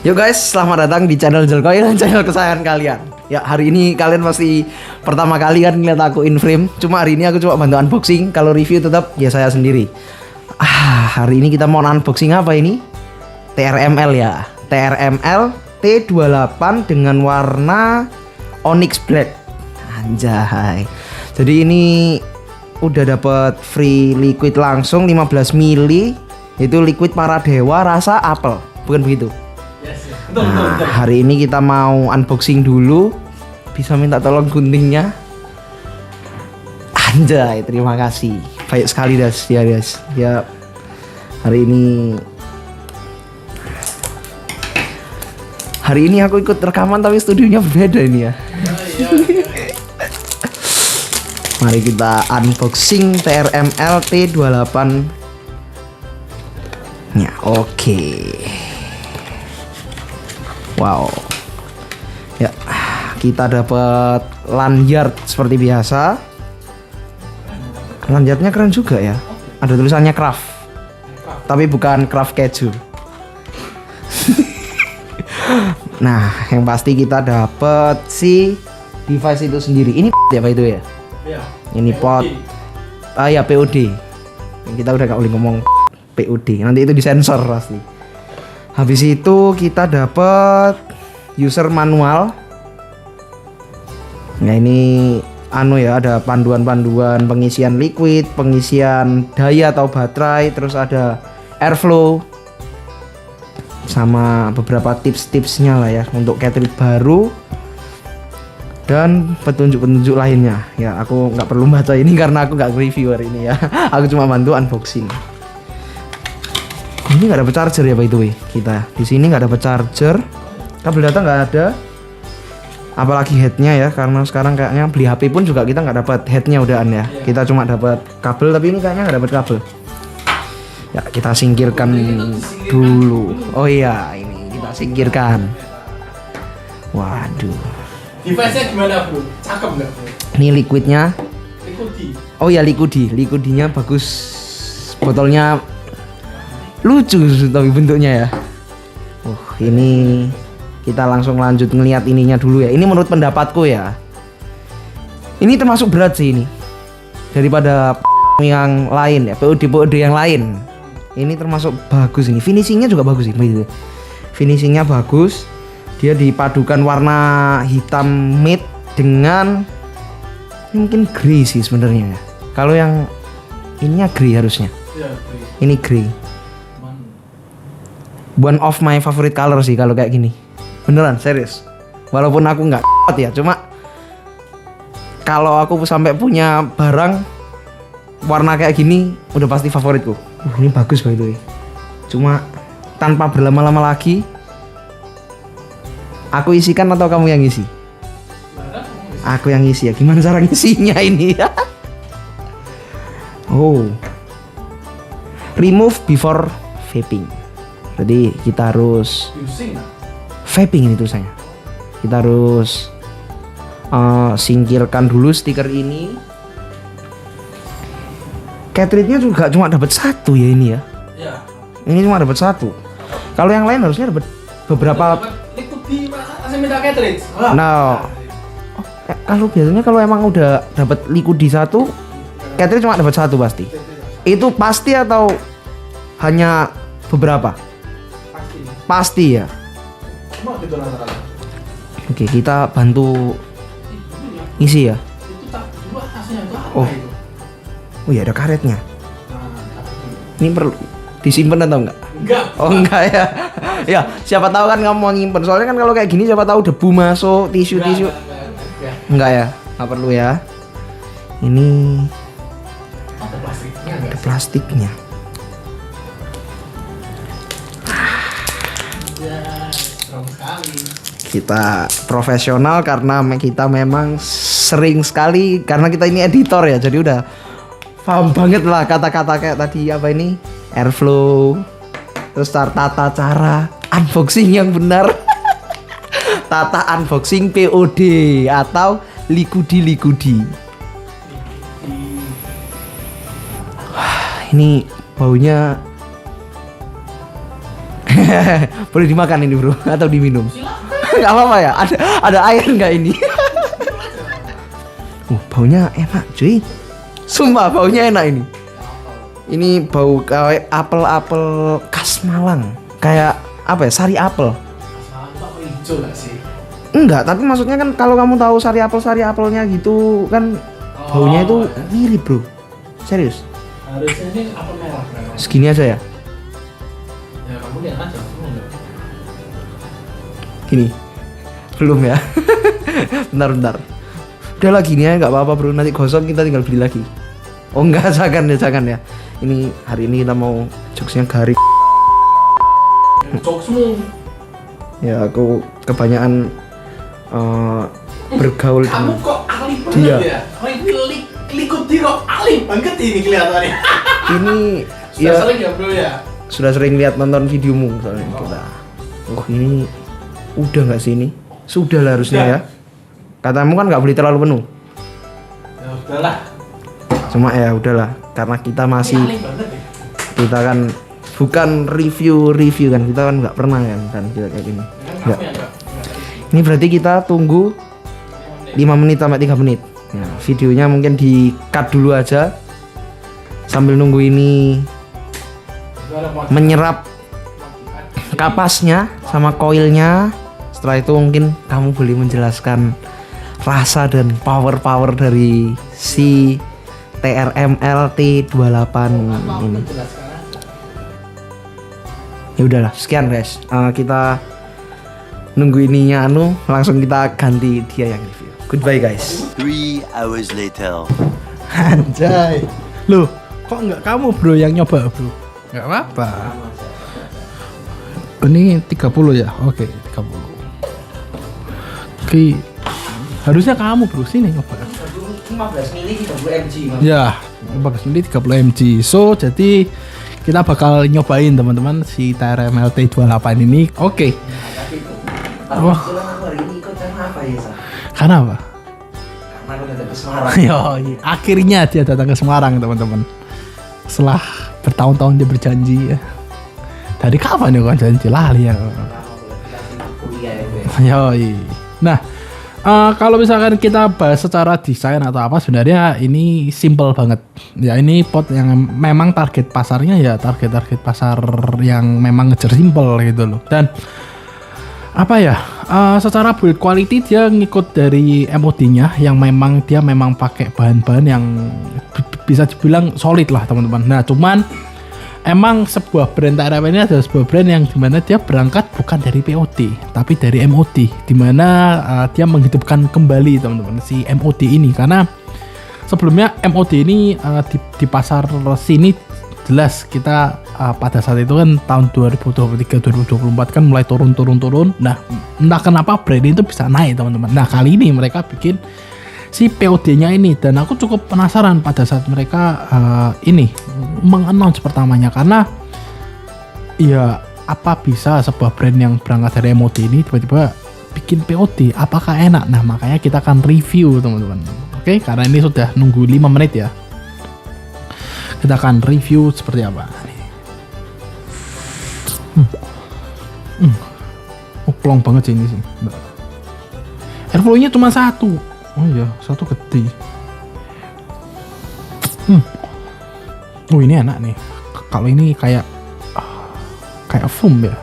Yo guys, selamat datang di channel Jelkoil, channel kesayangan kalian. Ya, hari ini kalian pasti pertama kali kan ngeliat aku in frame. Cuma hari ini aku coba bantu unboxing. Kalau review tetap ya saya sendiri. Hari ini kita mau unboxing apa ini? TRML ya. TRML T28 dengan warna Onyx Black. Anjay. Jadi ini udah dapat free liquid langsung 15 ml. Itu liquid Paradewa rasa apel. Bukan begitu? Yes. Betul. Hari ini kita mau unboxing dulu. Bisa minta tolong guntingnya. Anjay, terima kasih. Baik sekali Das, ya guys. Ya, hari ini aku ikut rekaman tapi studionya berbeda ini ya. Mari kita unboxing TRML T28 nya. Oke. Wow. Ya, kita dapat lanyard seperti biasa. Lanyardnya keren juga ya. Ada tulisannya craft. Tapi bukan craft keju. Nah, yang pasti kita dapat si device itu sendiri. Ini apa itu ya? Iya. Ini pot. Ya POD. Kita udah gak boleh ngomong POD. Nanti itu disensor pasti. Habis itu kita dapat user manual. Nah, ini ada panduan-panduan pengisian liquid, pengisian daya atau baterai, terus ada airflow sama beberapa tips-tipsnya lah ya untuk cartridge baru dan petunjuk-petunjuk lainnya. Ya, aku nggak perlu baca ini karena aku nggak review hari ini ya. Aku cuma bantu unboxing. Ini nggak dapat charger ya by the way. Kita di sini nggak dapat charger, kabel data nggak ada, apalagi headnya ya, karena sekarang kayaknya beli HP pun juga kita nggak dapat headnya udahan ya. Kita cuma dapat kabel, tapi ini kayaknya nggak dapat kabel. Ya, kita singkirkan dulu. Oh iya, ini kita singkirkan. Waduh. Device-nya gimana, Bro? Cakep nggak, Bro? Ini liquidnya. Liquidi. Oh ya, liquidinya bagus. Botolnya lucu tapi bentuknya ya. Ini kita langsung lanjut ngelihat ininya dulu ya. Ini menurut pendapatku ya. Ini termasuk berat sih ini. Daripada yang lain ya, POD yang lain. Ini termasuk bagus ini. Finishingnya juga bagus sih. Finishingnya bagus. Dia dipadukan warna hitam matte dengan ini mungkin grey sih sebenarnya ya. Kalau yang ininya grey harusnya. Iya, Ini grey. One of my favorite color sih kalau kayak gini. Beneran, serius. Walaupun aku nggak ya, cuma kalau aku sampai punya barang warna kayak gini udah pasti favoritku. Ini bagus by the way. Cuma tanpa berlama-lama lagi, aku isikan atau kamu yang isi? Aku yang isi ya. Gimana cara ngisinya ini? Oh, remove before vaping. Jadi kita harus vaping ini tulisannya. Kita harus singkirkan dulu stiker ini. Cartridge-nya juga cuma dapat satu ya ini ya. Iya. Ini cuma dapat satu. Kalau yang lain harusnya dapat beberapa. Liquidi, masih minta cartridge. Nah, kalau biasanya kalau emang udah dapat liquidi satu, cartridge cuma dapat satu pasti. Itu pasti atau hanya beberapa? Pasti ya. Cuma gitu rata-rata. Oke, kita bantu isi ya. Itu tak dua hasilnya itu apa Oh. itu? Oh ya, ada karetnya. Nah, Ini perlu disimpan atau enggak? enggak. Oh enggak ya. Ya, siapa tahu kan kamu mau nyimpen. Soalnya kan kalau kayak gini siapa tahu debu masuk, tisu. Enggak. Enggak ya, nggak perlu ya. Ini Ada plastiknya ada enggak? plastiknya. Ya, serem sekali. Kita profesional karena kita memang sering sekali, karena kita ini editor ya, jadi udah paham banget lah kata-kata kayak tadi apa ini airflow, terus tata cara unboxing yang benar. Tata unboxing POD atau liquidi. Ini baunya Boleh dimakan ini bro atau diminum? Silakan. Nggak apa-apa ya. Ada air nggak ini? Baunya enak cuy. Sumpah baunya enak ini. Ini bau kayak apel-apel khas Malang. Kayak apa ya? Sari apel. Masalah itu apa hijau gak sih? Enggak, tapi maksudnya kan kalau kamu tahu sari apelnya gitu kan baunya itu mirip bro. Serius. Harusnya ini apel merah kan? Segini aja ya. Ya kamu lihat aja, kamu enggak. Gini. Belum ya. Bentar. Udah lah gini aja nggak apa-apa bro. Nanti gosong kita tinggal beli lagi. Oh enggak, jangan ya. Ini hari ini kita mau jokesnya garing. Jokesmu. Ya aku kebanyakan bergaul Kamu dengan kok ahli dia. banget ya? Likut dia kok ahli banget ini kelihatannya. Ini Sudah ya sering ya bro ya? sudah sering lihat nonton videomu soalnya kita. Oh ini udah nggak sih ini? Sudah lah harusnya Udah. ya. Katamu kan nggak boleh terlalu penuh. Ya udahlah. Cuma ya udahlah karena kita masih Ini ahli banget ya. kita kan bukan review kan kita kan nggak pernah kan kita kayak gini. Ya kan Nggak. kamu yang enggak. Ini berarti kita tunggu 5 menit sampai 3 menit. Ya, videonya mungkin di cut dulu aja sambil nunggu ini menyerap kapasnya sama koilnya. Setelah itu mungkin kamu boleh menjelaskan rasa dan power dari si TRML T28 ini. Ya udahlah, sekian guys. Kita nunggu ininya langsung kita ganti dia yang review. Goodbye guys. 3 hours later. Anjay. Loh, kok nggak kamu bro yang nyoba bro? Nggak apa-apa. Ini 30 ya? Oke, 30. Oke. Harusnya kamu bro sini nyoba. 15 mili 30 mg. Ya, 15 mili 30 mg. So, jadi kita bakal nyobain teman-teman si TRML T28 ini. Oke. Wah. Aku hari ini ikut karena apa ya, Sa? Karena apa? Karena aku datang ke Semarang. Yoi, akhirnya dia datang ke Semarang teman-teman. Setelah bertahun-tahun dia berjanji ya. Dari kapan ya kan janji lali ya. Kuliah ya, gue. Yoi. Nah, kalau misalkan kita bahas secara desain atau apa sebenarnya ini simple banget. Ya ini pot yang memang target pasarnya ya target pasar yang memang ngejar simple gitu loh. Dan apa ya? Secara build quality dia ngikut dari MOD-nya yang memang dia memang pakai bahan-bahan yang bisa dibilang solid lah teman-teman. Nah, cuman emang sebuah brand TRML ini adalah sebuah brand yang dimana dia berangkat bukan dari POD tapi dari MOD, dimana dia menghidupkan kembali teman-teman si MOD ini karena sebelumnya MOD ini di pasar sini jelas kita pada saat itu kan tahun 2023-2024 kan mulai turun. Nah, entah kenapa brand itu bisa naik teman-teman. Nah, kali ini mereka bikin si POD-nya ini dan aku cukup penasaran pada saat mereka ini mengannounce pertamanya karena ya apa bisa sebuah brand yang berangkat dari MOD ini tiba-tiba bikin POD, apakah enak? Nah, makanya kita akan review teman-teman. Oke, karena ini sudah nunggu 5 menit ya. Kita akan review seperti apa. Oh, plong banget sih ini sih. Airflow-nya cuma 1. Oh iya, 1 gede. Oh ini enak nih. Kalau ini kayak foam ya.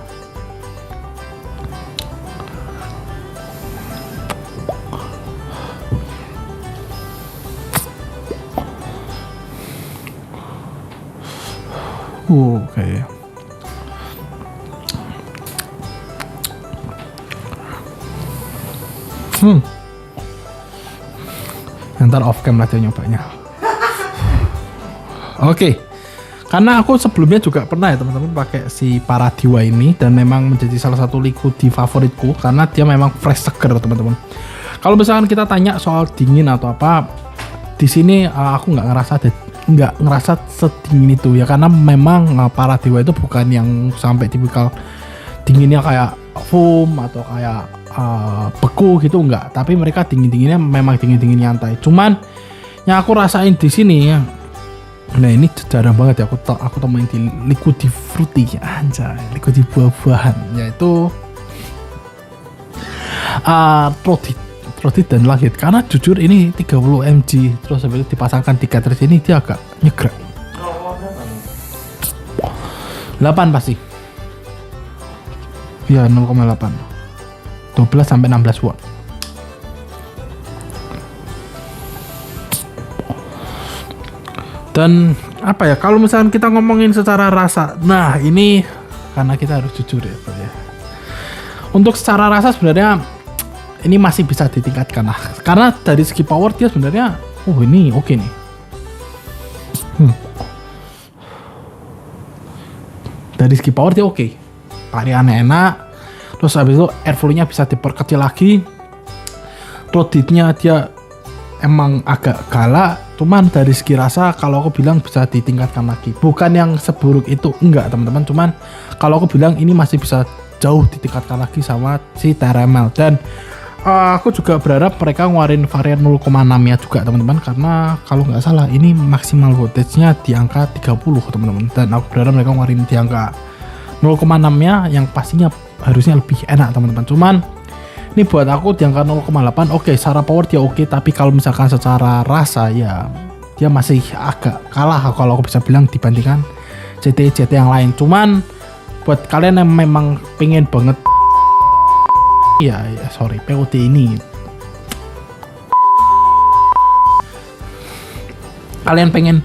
Oke. Ntar off cam lah dia nyobanya. Oke. Karena aku sebelumnya juga pernah ya teman-teman pakai si Paradiwa ini dan memang menjadi salah satu liquid favoritku karena dia memang fresh seger teman-teman. Kalau misalkan kita tanya soal dingin atau apa, di sini aku nggak ngerasa sedingin itu ya karena memang Paradiwa itu bukan yang sampai tipikal dinginnya kayak foam atau kayak beku gitu enggak, tapi mereka dinginnya memang dingin nyantai. Cuman yang aku rasain di sini ya Nah ini jarang banget ya aku temuin di Liquidi Fruity, anjay, Liquidi buah-buahan, yaitu Trodit dan Langit. Karena jujur ini 30 mg terus habis itu dipasangkan di cartridge ini dia agak nyegrek. 8 pasti. Ya 0,8. 12 sampai 16 watt. Dan apa ya, kalau misalkan kita ngomongin secara rasa, nah ini karena kita harus jujur ya, Bro, ya. Untuk secara rasa sebenarnya ini masih bisa ditingkatkan lah. Karena dari segi power dia sebenarnya, ini oke nih. Dari segi power dia oke. Variannya enak. Terus habis itu airflow-nya bisa diperkecil lagi. Roditnya dia emang agak galak, cuman dari segi rasa kalau aku bilang bisa ditingkatkan lagi. Bukan yang seburuk itu, enggak teman-teman, cuman kalau aku bilang ini masih bisa jauh ditingkatkan lagi sama si TRML. Dan aku juga berharap mereka ngeluarin varian 0,6 ya juga teman-teman, karena kalau nggak salah ini maksimal voltage-nya di angka 30 teman-teman, dan aku berharap mereka ngeluarin di angka 0,6 nya yang pastinya harusnya lebih enak teman-teman. Cuman ini buat aku di angka 0,8 oke, secara power dia oke, tapi kalau misalkan secara rasa ya dia masih agak kalah kalau aku bisa bilang dibandingkan CT yang lain. Cuman buat kalian yang memang pengen banget POT ini, kalian pengen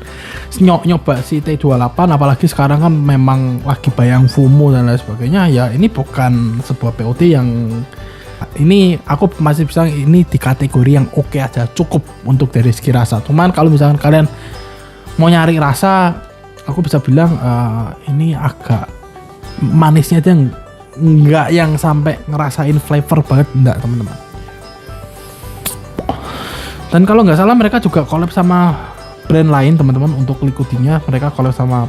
nyoba si T28, apalagi sekarang kan memang lagi bayang FOMO dan lain sebagainya, ya ini bukan sebuah POT yang ini aku masih bisa ini di kategori yang oke aja, cukup untuk dari segi rasa. Cuman kalau misalkan kalian mau nyari rasa, aku bisa bilang ini agak manisnya dia nggak yang sampai ngerasain flavor banget, enggak teman-teman. Dan kalau nggak salah mereka juga collab sama brand lain teman-teman untuk liquidinya. Mereka collab sama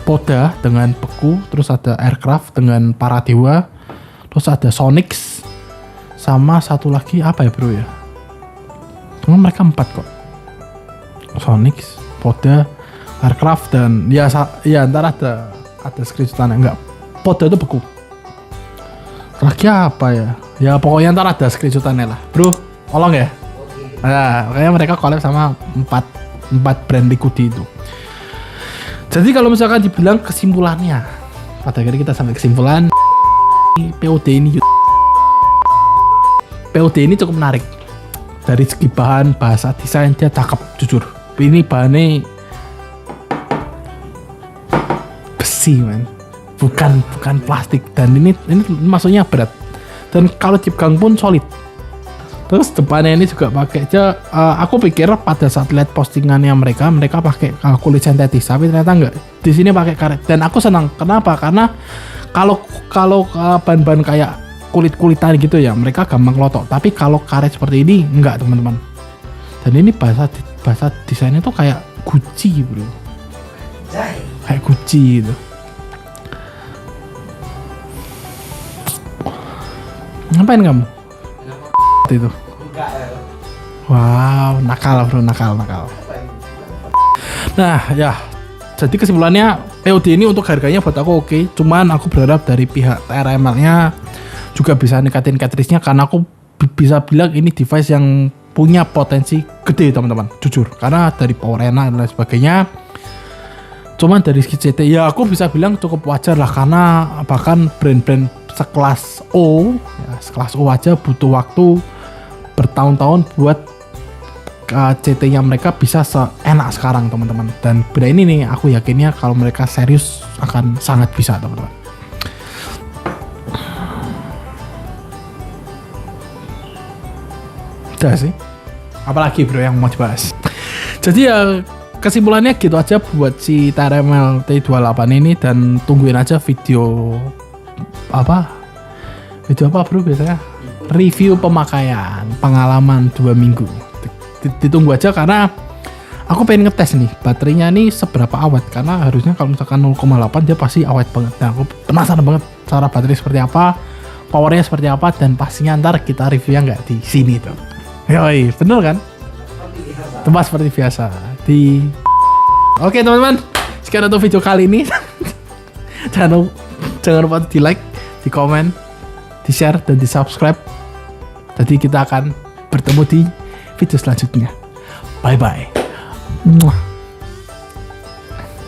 Poda dengan Beku, terus ada Aircraft dengan Paradewa, terus ada Sonix, sama satu lagi apa ya bro ya? Cuma mereka 4 kok. Sonix, Poda, Aircraft, dan ya ntar ada screenshotannya. Enggak, Poda itu Beku. Lagi apa ya? Ya pokoknya ntar ada screenshotannya lah bro, tolong ya. Nah, makanya mereka collab sama 4 brand liquidi itu. Jadi kalau misalkan dibilang kesimpulannya, pada akhirnya kita sampai kesimpulan POD ini cukup menarik. Dari segi bahan, bahasa, desain dia cakep jujur. Ini bahannya besi man, bukan plastik, dan ini maksudnya berat. Dan kalau chip gang pun solid. Terus depannya ini juga pakai aja. Aku pikir pada saat lihat postingannya mereka pakai kulit sintetis, tapi ternyata enggak. Di sini pakai karet, dan aku senang. Kenapa? Karena kalau bahan-bahan kayak kulit-kulitan gitu ya, mereka gampang lotok. Tapi kalau karet seperti ini enggak teman-teman. Dan ini bahasa desainnya tuh kayak Gucci bro, kayak Gucci gitu. Ngapain kamu? Itu. Wow, nakal bro, nakal. Nah ya, jadi kesimpulannya POD ini untuk harganya buat aku oke. Cuman aku berharap dari pihak TRML-nya juga bisa ningkatin cartridge-nya, karena aku bisa bilang ini device yang punya potensi gede teman-teman, jujur. Karena dari power enak dan lain sebagainya. Cuman dari segi CT ya aku bisa bilang cukup wajar lah, karena bahkan brand-brand sekelas O aja butuh waktu bertahun-tahun buat CT-nya mereka bisa seenak sekarang teman-teman. Dan beda ini nih aku yakinnya kalau mereka serius akan sangat bisa teman-teman. Udah sih, apalagi bro yang mau dibahas. Jadi ya kesimpulannya gitu aja buat si TRML T28 ini, dan tungguin aja video apa bro biasanya? Review pemakaian, pengalaman 2 minggu. Ditunggu aja, karena aku pengen ngetes nih baterainya nih seberapa awet, karena harusnya kalau misalkan 0,8 dia pasti awet banget. Nah aku penasaran banget cara baterai seperti apa, powernya seperti apa, dan pastinya ntar kita reviewnya nggak di sini tuh. Yoi, bener kan? Tempat seperti biasa di Oke teman-teman, sekian untuk video kali ini. Jangan lupa di like, di komen, di share, dan di subscribe. Jadi kita akan bertemu di video selanjutnya. Bye bye.